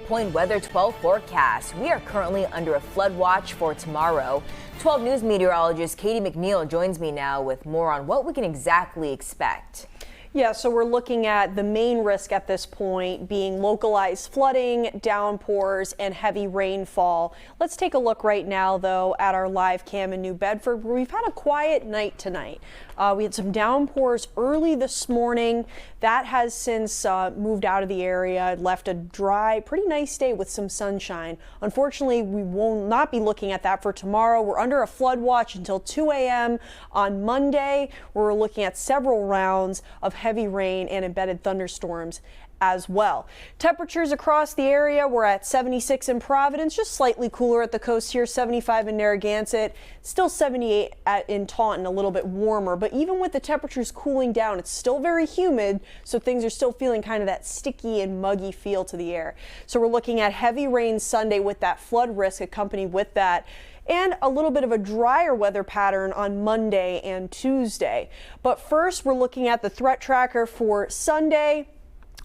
Pinpoint Weather 12 forecast. We are currently under a flood watch for tomorrow. 12 News meteorologist Catie McNeil joins me now with more on what we can exactly expect. Yeah, so we're looking at the main risk at this point being localized flooding, downpours, and heavy rainfall. Let's take a look right now, though, at our live cam in New Bedford, where we've had a quiet night tonight. We had some downpours early this morning. That has since moved out of the area, left a dry, pretty nice day with some sunshine. Unfortunately, we will not be looking at that for tomorrow. We're under a flood watch until 2 a.m. on Monday, where we're looking at several rounds of heavy rain and embedded thunderstorms as well. Temperatures across the area, we're at 76 in Providence, just slightly cooler at the coast here, 75 in Narragansett, still 78 in Taunton, a little bit warmer. But even with the temperatures cooling down, it's still very humid, so things are still feeling kind of that sticky and muggy feel to the air. So we're looking at heavy rain Sunday with that flood risk accompanied with that, and a little bit of a drier weather pattern on Monday and Tuesday. But first, we're looking at the threat tracker for Sunday,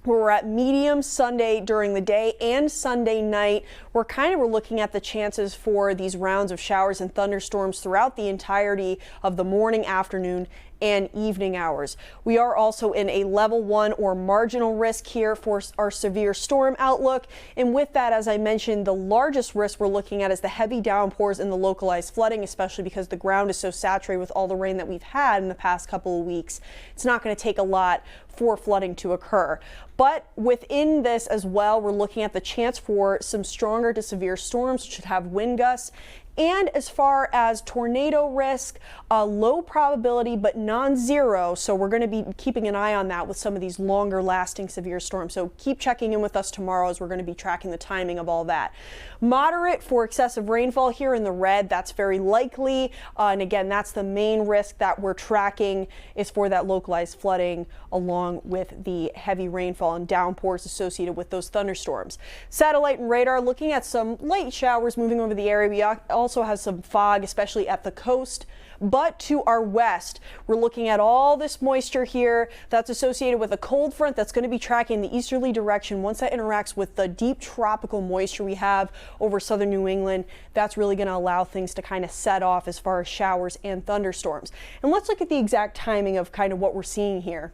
where we're at medium Sunday during the day and Sunday night. We're looking at the chances for these rounds of showers and thunderstorms throughout the entirety of the morning, afternoon, and evening hours. We are also in a level 1 or marginal risk here for our severe storm outlook. And with that, as I mentioned, the largest risk we're looking at is the heavy downpours and the localized flooding, especially because the ground is so saturated with all the rain that we've had in the past couple of weeks. It's not going to take a lot for flooding to occur. But within this as well, we're looking at the chance for some stronger to severe storms, which should have wind gusts. And as far as tornado risk, low probability but non-zero, so we're going to be keeping an eye on that with some of these longer lasting severe storms. So keep checking in with us tomorrow as we're going to be tracking the timing of all that. Moderate for excessive rainfall here in the red, that's very likely. And again, that's the main risk that we're tracking, is for that localized flooding along with the heavy rainfall and downpours associated with those thunderstorms. Satellite and radar looking at some light showers moving over the area. We also have some fog, especially at the coast. But to our west, we're looking at all this moisture here that's associated with a cold front that's going to be tracking the easterly direction. Once that interacts with the deep tropical moisture we have over southern New England, that's really going to allow things to kind of set off as far as showers and thunderstorms. And let's look at the exact timing of kind of what we're seeing here.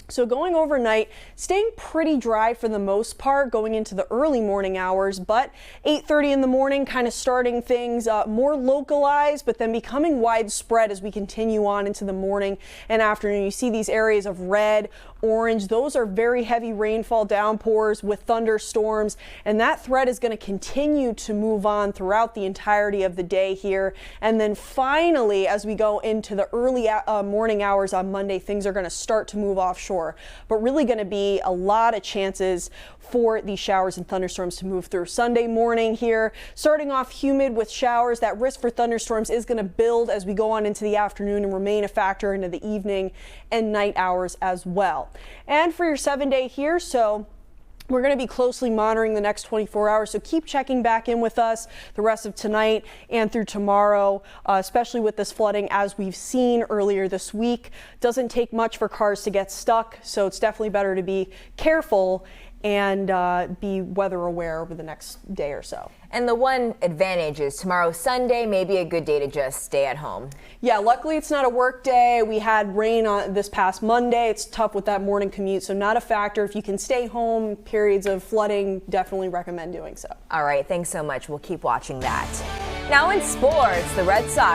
So going overnight, staying pretty dry for the most part going into the early morning hours, but 8:30 in the morning kind of starting things more localized, but then becoming widespread as we continue on into the morning and afternoon. You see these areas of red, orange, those are very heavy rainfall downpours with thunderstorms, and that threat is going to continue to move on throughout the entirety of the day here. And then finally, as we go into the early morning hours on Monday, things are going to start to move offshore. But really going to be a lot of chances for these showers and thunderstorms to move through. Sunday morning here, starting off humid with showers. That risk for thunderstorms is going to build as we go on into the afternoon and remain a factor into the evening and night hours as well. And for your 7-day here, so we're going to be closely monitoring the next 24 hours, so keep checking back in with us the rest of tonight and through tomorrow, especially with this flooding as we've seen earlier this week. Doesn't take much for cars to get stuck, so it's definitely better to be careful and be weather aware over the next day or so. And the one advantage is tomorrow, Sunday, may be a good day to just stay at home. Yeah, luckily it's not a work day. We had rain on this past Monday. It's tough with that morning commute, so not a factor. If you can stay home, periods of flooding, definitely recommend doing so. All right, thanks so much. We'll keep watching that. Now in sports, the Red Sox